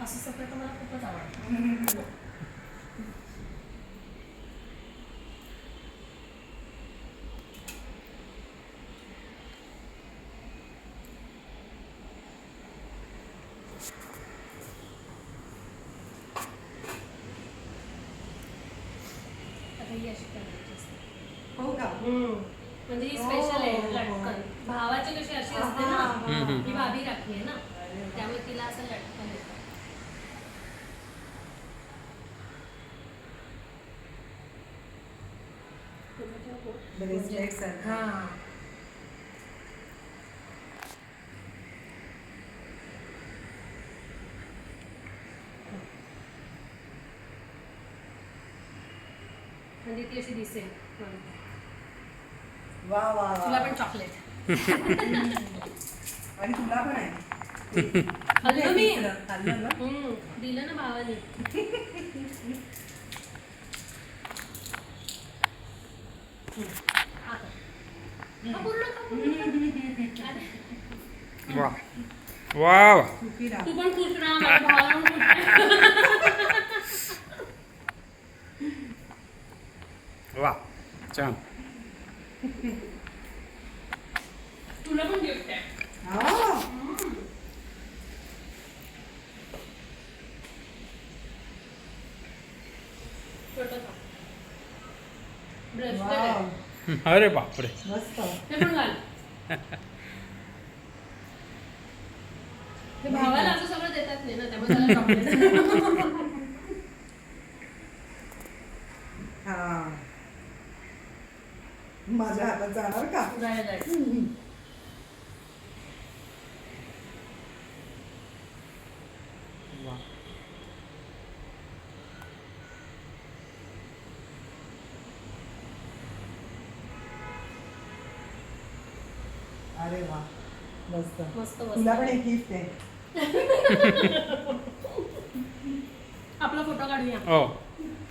असं सगळं तर मला खूपच आवडतं. आता ही अशी करायची असते. हो का? म्हणजे ही स्पेशल आहे लटकन. भावाची कशी अशी असते ना, ही भाभी राखी आहे ना, त्यामुळे तिला असं लटकन येतं. ब्रेसलेट सारखं. हां. म्हणजे ती अशी दिसेल. वा वा तुला वा. पण चॉकलेट. आणि तुला पण आहे. खाल्लं मी. खाल्लं ना? दिलं ना भावाने. हा पूर्ण खा, पूर्ण खा. अरे, वा वा वा. सुखी राहा. तू पण खुश राहा, माझ्या भावाला पण खुश राहा. वा छान. तुला पण गिफ्ट आहे. हा. छोटंसं. Bracelet wow. आहे. अरे बापरे. मस्त. ते पण घाल. ते भावाला असं सगळं देतात नाही ना, त्यामुळे त्याला चॉकलेट. हा. माझ्या हातात जाणार का? जायला जायचं. वा. अरे वा. मस्त. मस्त तुला पण मस्त. एक गिफ्ट आहे. आपला फोटो काढूया. हो